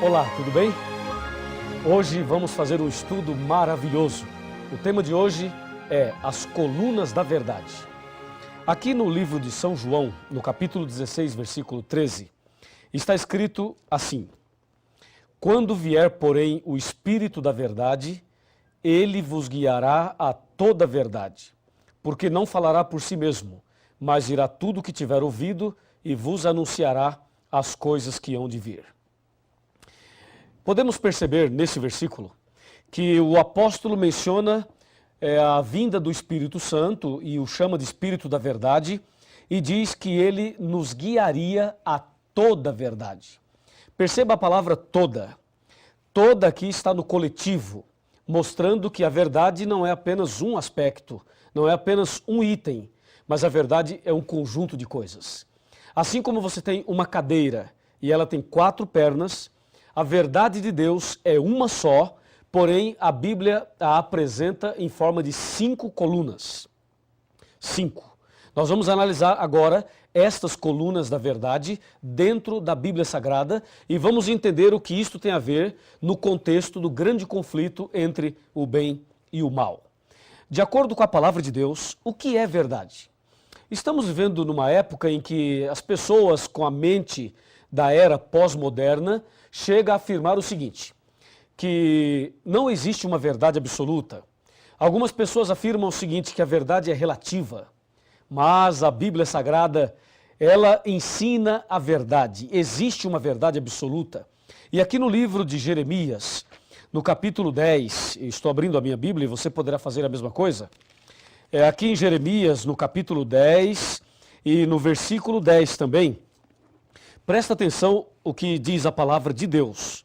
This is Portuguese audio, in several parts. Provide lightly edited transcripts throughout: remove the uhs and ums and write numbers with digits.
Olá, tudo bem? Hoje vamos fazer um estudo maravilhoso. O tema de hoje é as colunas da verdade. Aqui no livro de São João, no capítulo 16, versículo 13, está escrito assim: Quando vier, porém, o Espírito da verdade, ele vos guiará a toda a verdade, porque não falará por si mesmo, mas dirá tudo o que tiver ouvido e vos anunciará as coisas que hão de vir. Podemos perceber nesse versículo que o apóstolo menciona a vinda do Espírito Santo e o chama de Espírito da Verdade e diz que ele nos guiaria a toda a verdade. Perceba a palavra toda. Toda aqui está no coletivo, mostrando que a verdade não é apenas um aspecto, não é apenas um item, mas a verdade é um conjunto de coisas. Assim como você tem uma cadeira e ela tem 4 pernas, a verdade de Deus é uma só, porém a Bíblia a apresenta em forma de 5 colunas. 5. Nós vamos analisar agora estas colunas da verdade dentro da Bíblia Sagrada e vamos entender o que isto tem a ver no contexto do grande conflito entre o bem e o mal. De acordo com a palavra de Deus, o que é verdade? Estamos vivendo numa época em que as pessoas com a mente da era pós-moderna chega a afirmar o seguinte, que não existe uma verdade absoluta. Algumas pessoas afirmam o seguinte, que a verdade é relativa, mas a Bíblia Sagrada, ela ensina a verdade. Existe uma verdade absoluta. E aqui no livro de Jeremias, no capítulo 10, estou abrindo a minha Bíblia e você poderá fazer a mesma coisa. Aqui em Jeremias, no capítulo 10 e no versículo 10 também, presta atenção o que diz a palavra de Deus.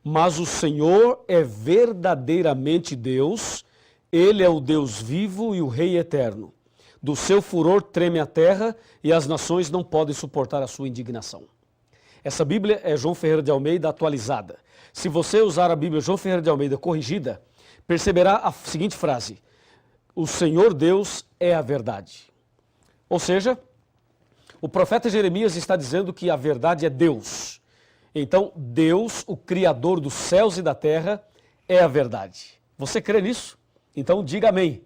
Mas o Senhor é verdadeiramente Deus, Ele é o Deus vivo e o Rei eterno. Do seu furor treme a terra e as nações não podem suportar a sua indignação. Essa Bíblia é João Ferreira de Almeida atualizada. Se você usar a Bíblia João Ferreira de Almeida corrigida, perceberá a seguinte frase: o Senhor Deus é a verdade. Ou seja, o profeta Jeremias está dizendo que a verdade é Deus. Então, Deus, o Criador dos céus e da terra, é a verdade. Você crê nisso? Então, diga amém.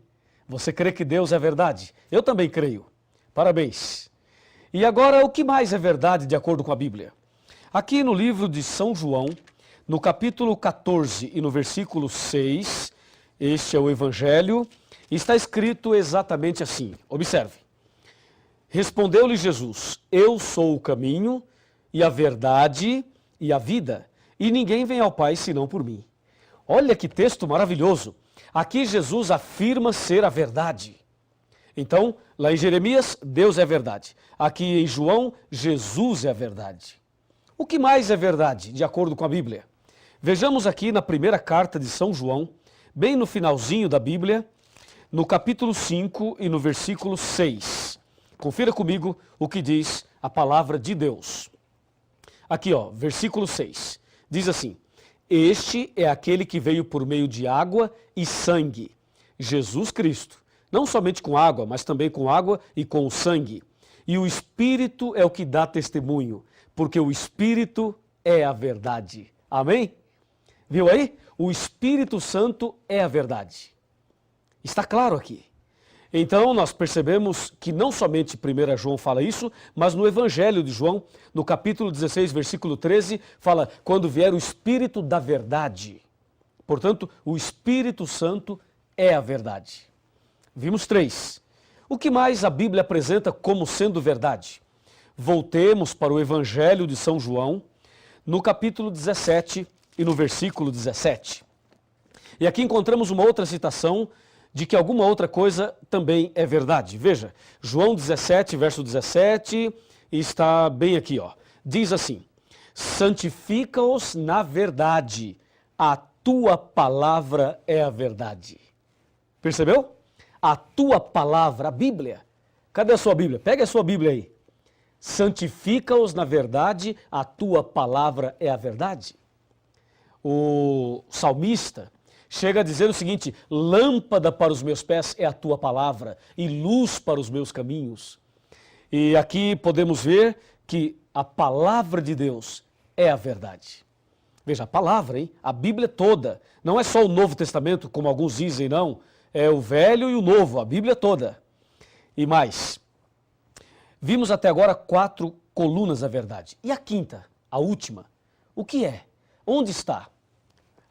Você crê que Deus é verdade? Eu também creio. Parabéns. E agora, o que mais é verdade de acordo com a Bíblia? Aqui no livro de São João, no capítulo 14 e no versículo 6, este é o Evangelho, está escrito exatamente assim. Observe. Respondeu-lhe Jesus: Eu sou o caminho e a verdade e a vida, e ninguém vem ao Pai senão por mim. Olha que texto maravilhoso. Aqui Jesus afirma ser a verdade. Então, lá em Jeremias, Deus é a verdade. Aqui em João, Jesus é a verdade. O que mais é verdade, de acordo com a Bíblia? Vejamos aqui na primeira carta de São João, bem no finalzinho da Bíblia, no capítulo 5 e no versículo 6. Confira comigo o que diz a palavra de Deus. Aqui, versículo 6. Diz assim: Este é aquele que veio por meio de água e sangue, Jesus Cristo. Não somente com água, mas também com água e com o sangue. E o Espírito é o que dá testemunho, porque o Espírito é a verdade. Amém? Viu aí? O Espírito Santo é a verdade. Está claro aqui. Então, nós percebemos que não somente 1 João fala isso, mas no Evangelho de João, no capítulo 16, versículo 13, fala, quando vier o Espírito da verdade. Portanto, o Espírito Santo é a verdade. Vimos 3. O que mais a Bíblia apresenta como sendo verdade? Voltemos para o Evangelho de São João, no capítulo 17 e no versículo 17. E aqui encontramos uma outra citação de que alguma outra coisa também é verdade. Veja, João 17, verso 17, está bem aqui, Diz assim: santifica-os na verdade, a tua palavra é a verdade. Percebeu? A tua palavra, a Bíblia. Cadê a sua Bíblia? Pega a sua Bíblia aí. Santifica-os na verdade, a tua palavra é a verdade. O salmista chega a dizer o seguinte: lâmpada para os meus pés é a tua palavra e luz para os meus caminhos. E aqui podemos ver que a palavra de Deus é a verdade. Veja, a palavra, hein? A Bíblia toda. Não é só o Novo Testamento, como alguns dizem, não. É o Velho e o Novo, a Bíblia toda. E mais, vimos até agora 4 colunas da verdade. E a quinta, a última, o que é? Onde está?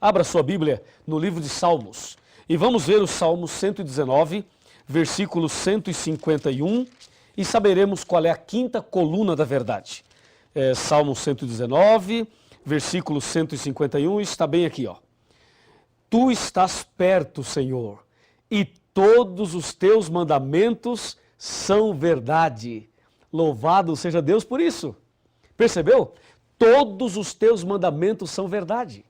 Abra sua Bíblia no livro de Salmos e vamos ver o Salmo 119, versículo 151 e saberemos qual é a quinta coluna da verdade. Salmo 119, versículo 151, está bem aqui, ó. Tu estás perto, Senhor, e todos os teus mandamentos são verdade. Louvado seja Deus por isso. Percebeu? Todos os teus mandamentos são verdade.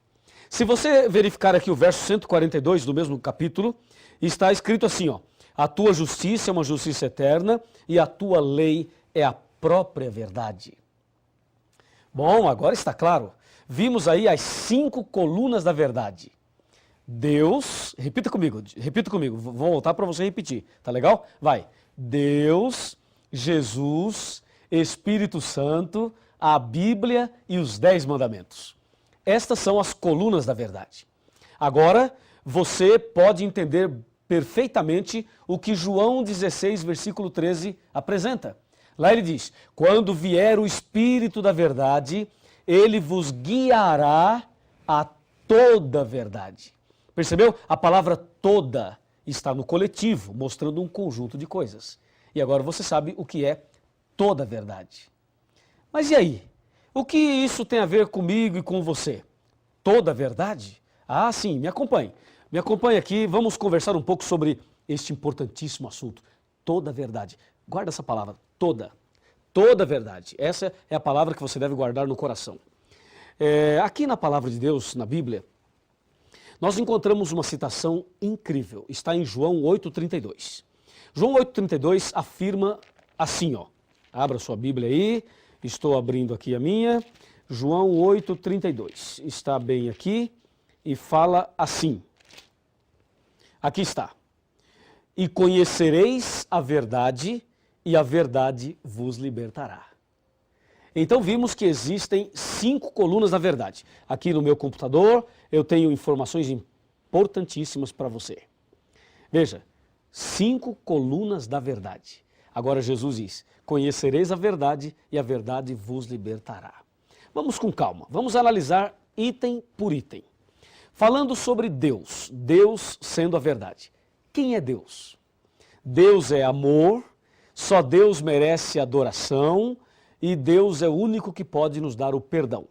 Se você verificar aqui o verso 142 do mesmo capítulo, está escrito assim, ó: a tua justiça é uma justiça eterna e a tua lei é a própria verdade. Bom, agora está claro. Vimos aí as 5 colunas da verdade. Deus, repita comigo, vou voltar para você repetir, tá legal? Vai. Deus, Jesus, Espírito Santo, a Bíblia e os 10 mandamentos. Estas são as colunas da verdade. Agora, você pode entender perfeitamente o que João 16, versículo 13 apresenta. Lá ele diz: quando vier o Espírito da verdade, ele vos guiará a toda a verdade. Percebeu? A palavra toda está no coletivo, mostrando um conjunto de coisas. E agora você sabe o que é toda a verdade. Mas e aí? O que isso tem a ver comigo e com você? Toda a verdade? Ah, sim, me acompanhe. Me acompanhe aqui, vamos conversar um pouco sobre este importantíssimo assunto. Toda a verdade. Guarda essa palavra, toda. Toda a verdade. Essa é a palavra que você deve guardar no coração. Aqui na palavra de Deus, na Bíblia, nós encontramos uma citação incrível. Está em João 8,32. João 8,32 afirma assim, ó. Abra sua Bíblia aí. Estou abrindo aqui a minha. João 8,32. Está bem aqui e fala assim. Aqui está. E conhecereis a verdade, e a verdade vos libertará. Então vimos que existem 5 colunas da verdade. Aqui no meu computador eu tenho informações importantíssimas para você. Veja, 5 colunas da verdade. Agora Jesus diz: conhecereis a verdade e a verdade vos libertará. Vamos com calma, vamos analisar item por item. Falando sobre Deus, Deus sendo a verdade. Quem é Deus? Deus é amor, só Deus merece adoração e Deus é o único que pode nos dar o perdão.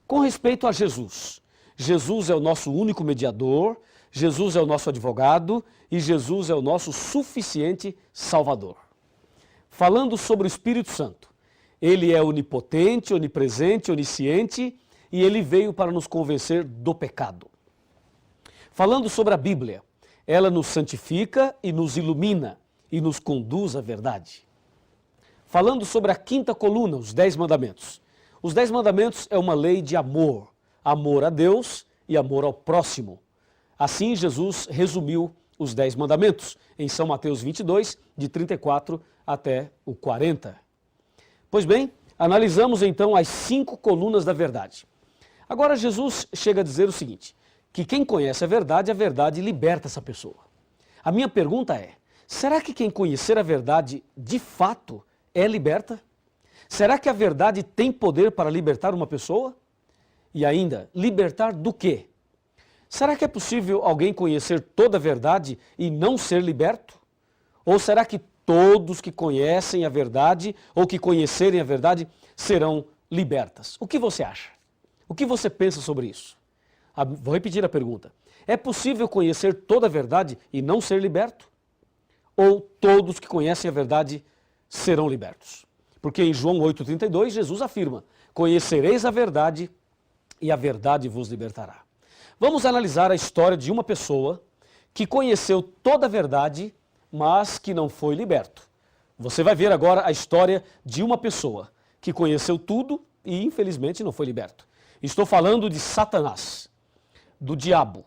Com respeito a Jesus, Jesus é o nosso único mediador, Jesus é o nosso advogado e Jesus é o nosso suficiente Salvador. Falando sobre o Espírito Santo, ele é onipotente, onipresente, onisciente e ele veio para nos convencer do pecado. Falando sobre a Bíblia, ela nos santifica e nos ilumina e nos conduz à verdade. Falando sobre a quinta coluna, os 10 mandamentos. Os 10 mandamentos é uma lei de amor, amor a Deus e amor ao próximo. Assim Jesus resumiu os 10 mandamentos em São Mateus 22, de 34 até o 40. Pois bem, analisamos então as 5 colunas da verdade. Agora Jesus chega a dizer o seguinte, que quem conhece a verdade liberta essa pessoa. A minha pergunta é, será que quem conhecer a verdade de fato é liberta? Será que a verdade tem poder para libertar uma pessoa? E ainda, libertar do quê? Será que é possível alguém conhecer toda a verdade e não ser liberto? Ou será que todos que conhecem a verdade ou que conhecerem a verdade serão libertas? O que você acha? O que você pensa sobre isso? Vou repetir a pergunta. É possível conhecer toda a verdade e não ser liberto? Ou todos que conhecem a verdade serão libertos? Porque em João 8,32 Jesus afirma, conhecereis a verdade e a verdade vos libertará. Vamos analisar a história de uma pessoa que conheceu toda a verdade, mas que não foi liberto. Você vai ver agora a história de uma pessoa que conheceu tudo e infelizmente não foi liberto. Estou falando de Satanás, do diabo.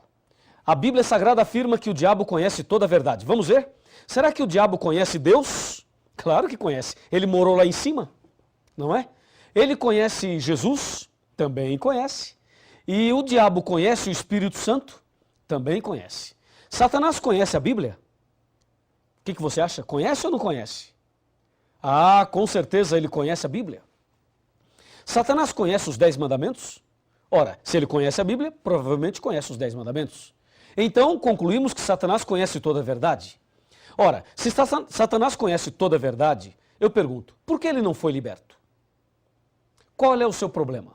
A Bíblia Sagrada afirma que o diabo conhece toda a verdade. Vamos ver? Será que o diabo conhece Deus? Claro que conhece. Ele morou lá em cima, não é? Ele conhece Jesus? Também conhece. E o diabo conhece o Espírito Santo? Também conhece. Satanás conhece a Bíblia? O que você acha? Conhece ou não conhece? Ah, com certeza ele conhece a Bíblia. Satanás conhece os 10 mandamentos? Ora, se ele conhece a Bíblia, provavelmente conhece os 10 mandamentos. Então, concluímos que Satanás conhece toda a verdade. Ora, se Satanás conhece toda a verdade, eu pergunto, por que ele não foi liberto? Qual é o seu problema?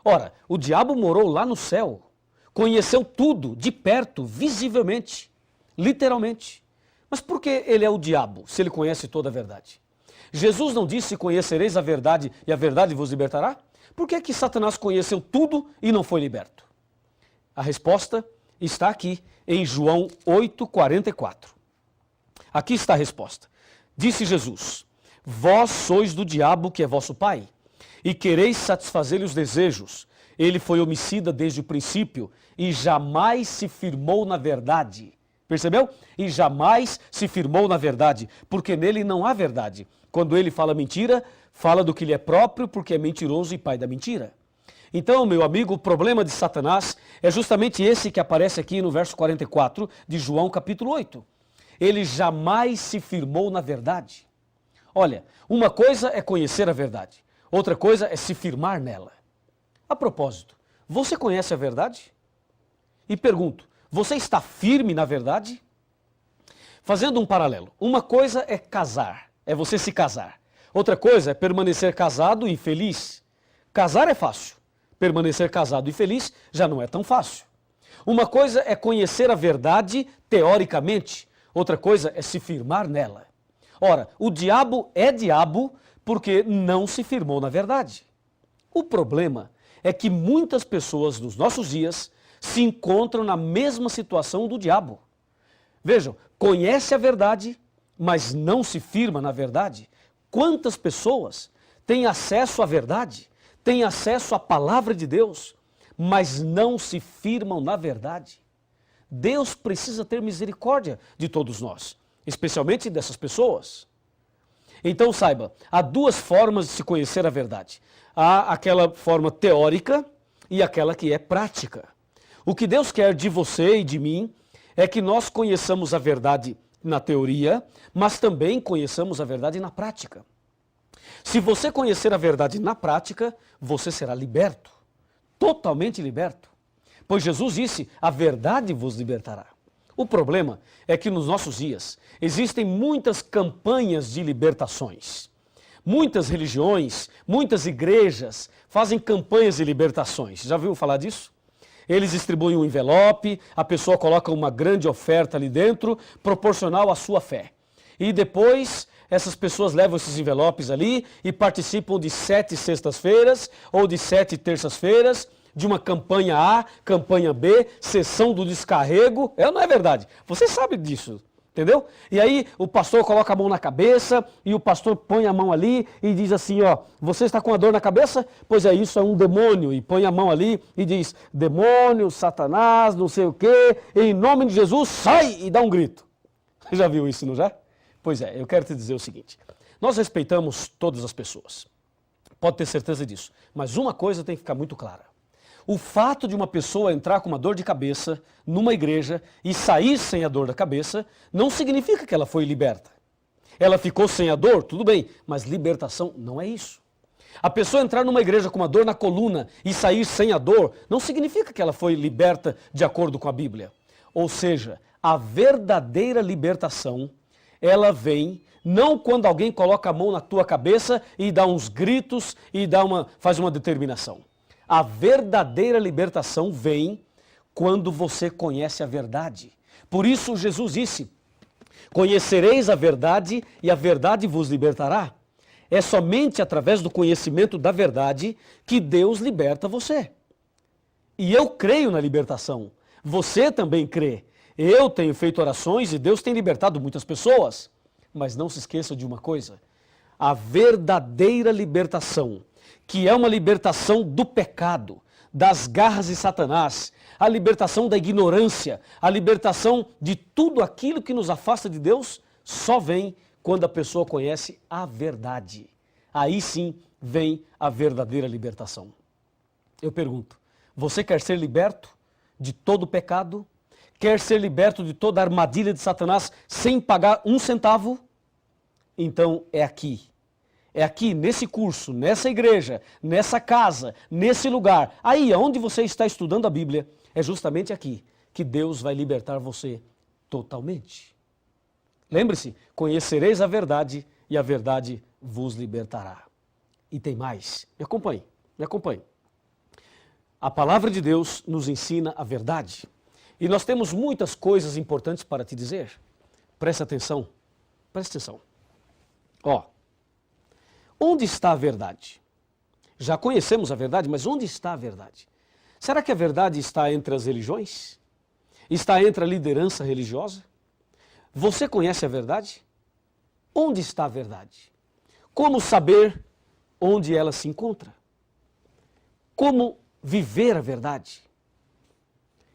Ora, o diabo morou lá no céu, conheceu tudo de perto, visivelmente, literalmente. Mas por que ele é o diabo, se ele conhece toda a verdade? Jesus não disse, conhecereis a verdade e a verdade vos libertará? Por que Satanás conheceu tudo e não foi liberto? A resposta está aqui em João 8,44. Aqui está a resposta. Disse Jesus, vós sois do diabo que é vosso pai, e quereis satisfazer-lhe os desejos. Ele foi homicida desde o princípio e jamais se firmou na verdade. Percebeu? E jamais se firmou na verdade, porque nele não há verdade. Quando ele fala mentira, fala do que lhe é próprio, porque é mentiroso e pai da mentira. Então, meu amigo, o problema de Satanás é justamente esse que aparece aqui no verso 44 de João capítulo 8. Ele jamais se firmou na verdade. Olha, uma coisa é conhecer a verdade, outra coisa é se firmar nela. A propósito, você conhece a verdade? E pergunto, você está firme na verdade? Fazendo um paralelo, uma coisa é casar, é você se casar. Outra coisa é permanecer casado e feliz. Casar é fácil, permanecer casado e feliz já não é tão fácil. Uma coisa é conhecer a verdade teoricamente, outra coisa é se firmar nela. Ora, o diabo é diabo porque não se firmou na verdade. O problema é que muitas pessoas nos nossos dias se encontram na mesma situação do diabo. Vejam, conhece a verdade, mas não se firma na verdade. Quantas pessoas têm acesso à verdade, têm acesso à palavra de Deus, mas não se firmam na verdade? Deus precisa ter misericórdia de todos nós, especialmente dessas pessoas. Então saiba, há duas formas de se conhecer a verdade. Há aquela forma teórica e aquela que é prática. O que Deus quer de você e de mim é que nós conheçamos a verdade na teoria, mas também conheçamos a verdade na prática. Se você conhecer a verdade na prática, você será liberto, totalmente liberto. Pois Jesus disse, a verdade vos libertará. O problema é que nos nossos dias existem muitas campanhas de libertações. Muitas religiões, muitas igrejas fazem campanhas de libertações. Já ouviu falar disso? Eles distribuem um envelope, a pessoa coloca uma grande oferta ali dentro, proporcional à sua fé. E depois, essas pessoas levam esses envelopes ali e participam de 7 sextas-feiras ou de 7 terças-feiras, de uma campanha A, campanha B, sessão do descarrego. Não é verdade? Você sabe disso. Entendeu? E aí o pastor coloca a mão na cabeça e o pastor põe a mão ali e diz assim, ó, você está com a dor na cabeça? Pois é, isso é um demônio. E põe a mão ali e diz, demônio, Satanás, não sei o quê, em nome de Jesus, sai! E dá um grito. Você já viu isso, não já? Pois é, eu quero te dizer o seguinte, nós respeitamos todas as pessoas, pode ter certeza disso, mas uma coisa tem que ficar muito clara. O fato de uma pessoa entrar com uma dor de cabeça numa igreja e sair sem a dor da cabeça não significa que ela foi liberta. Ela ficou sem a dor, tudo bem, mas libertação não é isso. A pessoa entrar numa igreja com uma dor na coluna e sair sem a dor não significa que ela foi liberta de acordo com a Bíblia. Ou seja, a verdadeira libertação, ela vem não quando alguém coloca a mão na tua cabeça e dá uns gritos e faz uma determinação. A verdadeira libertação vem quando você conhece a verdade. Por isso Jesus disse, conhecereis a verdade e a verdade vos libertará. É somente através do conhecimento da verdade que Deus liberta você. E eu creio na libertação. Você também crê. Eu tenho feito orações e Deus tem libertado muitas pessoas. Mas não se esqueça de uma coisa. A verdadeira libertação, que é uma libertação do pecado, das garras de Satanás, a libertação da ignorância, a libertação de tudo aquilo que nos afasta de Deus, só vem quando a pessoa conhece a verdade. aí sim vem a verdadeira libertação. Eu pergunto, você quer ser liberto de todo o pecado? Quer ser liberto de toda a armadilha de Satanás sem pagar um centavo? Então é aqui, nesse curso, nessa igreja, nessa casa, nesse lugar, aí onde você está estudando a Bíblia, é justamente aqui que Deus vai libertar você totalmente. Lembre-se, conhecereis a verdade e a verdade vos libertará. E tem mais, me acompanhe. A palavra de Deus nos ensina a verdade. E nós temos muitas coisas importantes para te dizer. Presta atenção. Ó, onde está a verdade? Já conhecemos a verdade, mas onde está a verdade? Será que a verdade está entre as religiões? Está entre a liderança religiosa? Você conhece a verdade? Onde está a verdade? Como saber onde ela se encontra? Como viver a verdade?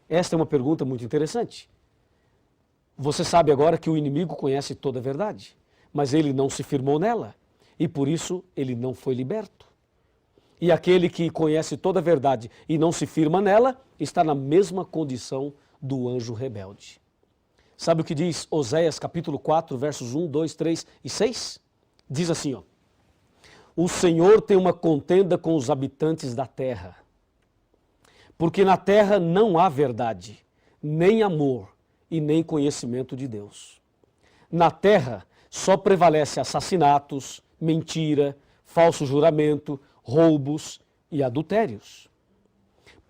Esta é uma pergunta muito interessante. Você sabe agora que o inimigo conhece toda a verdade, mas ele não se firmou nela e por isso ele não foi liberto. E aquele que conhece toda a verdade e não se firma nela está na mesma condição do anjo rebelde. Sabe o que diz Oséias capítulo 4, versos 1, 2, 3 e 6? Diz assim, ó: o Senhor tem uma contenda com os habitantes da terra, porque na terra não há verdade, nem amor e nem conhecimento de Deus. Na terra só prevalece assassinatos, mentira, falso juramento, roubos e adultérios.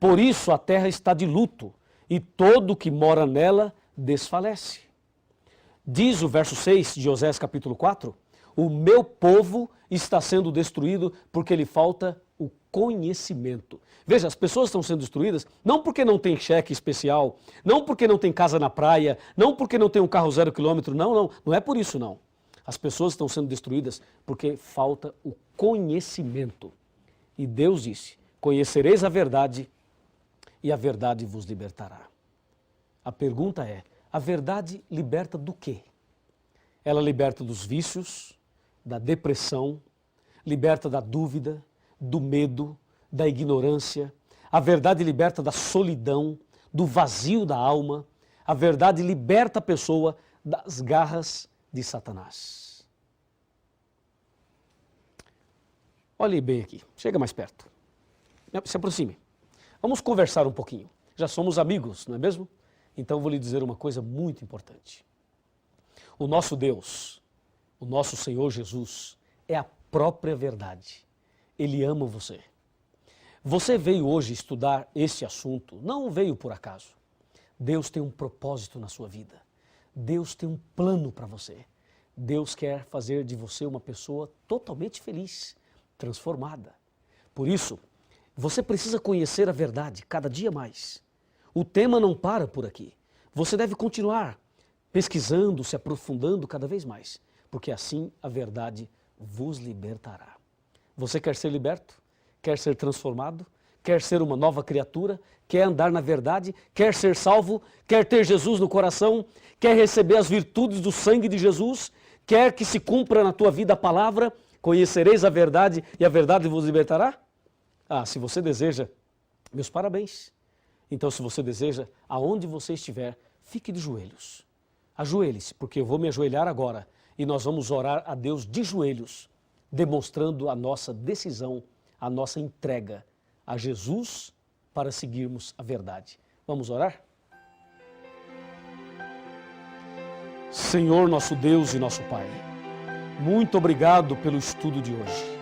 Por isso a terra está de luto e todo o que mora nela desfalece. Diz o verso 6 de Oséias capítulo 4, o meu povo está sendo destruído porque lhe falta o conhecimento. Veja, as pessoas estão sendo destruídas não porque não tem cheque especial, não porque não tem casa na praia, não porque não tem um carro 0 quilômetro, não é por isso não. As pessoas estão sendo destruídas porque falta o conhecimento. E Deus disse, conhecereis a verdade e a verdade vos libertará. A pergunta é, a verdade liberta do quê? Ela liberta dos vícios, da depressão, liberta da dúvida, do medo, da ignorância. A verdade liberta da solidão, do vazio da alma. A verdade liberta a pessoa das garras de Satanás. Olhe bem aqui, chega mais perto. Se aproxime. Vamos conversar um pouquinho. Já somos amigos, não é mesmo? Então vou lhe dizer uma coisa muito importante. O nosso Deus, o nosso Senhor Jesus, é a própria verdade. Ele ama você. Você veio hoje estudar este assunto, não veio por acaso. Deus tem um propósito na sua vida. Deus tem um plano para você. Deus quer fazer de você uma pessoa totalmente feliz, transformada. Por isso, você precisa conhecer a verdade cada dia mais. O tema não para por aqui. Você deve continuar pesquisando, se aprofundando cada vez mais, porque assim a verdade vos libertará. Você quer ser liberto? Quer ser transformado? Quer ser uma nova criatura? Quer andar na verdade? Quer ser salvo? Quer ter Jesus no coração? Quer receber as virtudes do sangue de Jesus? Quer que se cumpra na tua vida a palavra? Conhecereis a verdade e a verdade vos libertará? Ah, se você deseja, meus parabéns. Então, se você deseja, aonde você estiver, fique de joelhos. Ajoelhe-se, porque eu vou me ajoelhar agora e nós vamos orar a Deus de joelhos, demonstrando a nossa decisão, a nossa entrega a Jesus para seguirmos a verdade. Vamos orar? Senhor, nosso Deus e nosso Pai, muito obrigado pelo estudo de hoje.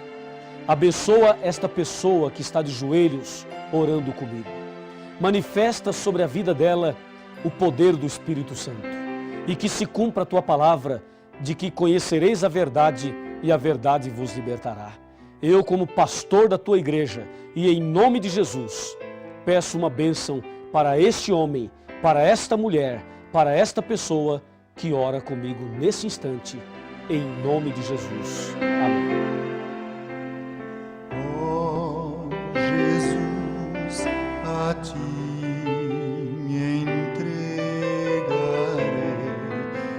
Abençoa esta pessoa que está de joelhos orando comigo. Manifesta sobre a vida dela o poder do Espírito Santo e que se cumpra a tua palavra de que conhecereis a verdade e a verdade vos libertará. Eu, como pastor da tua igreja e em nome de Jesus, peço uma bênção para este homem, para esta mulher, para esta pessoa que ora comigo nesse instante, em nome de Jesus. Amém. Jesus, a ti me entregarei,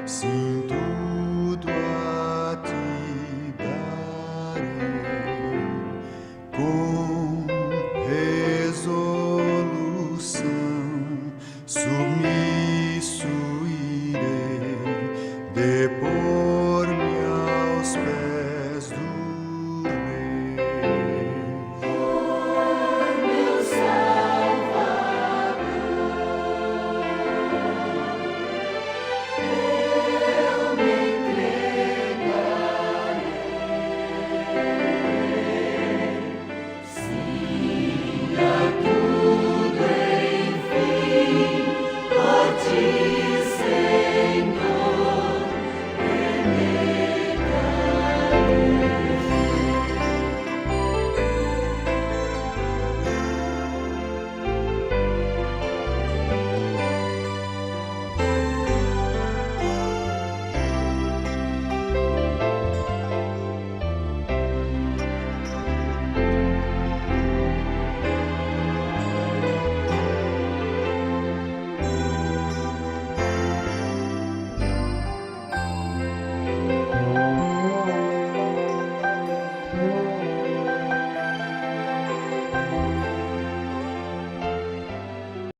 sim, tudo a ti darei. com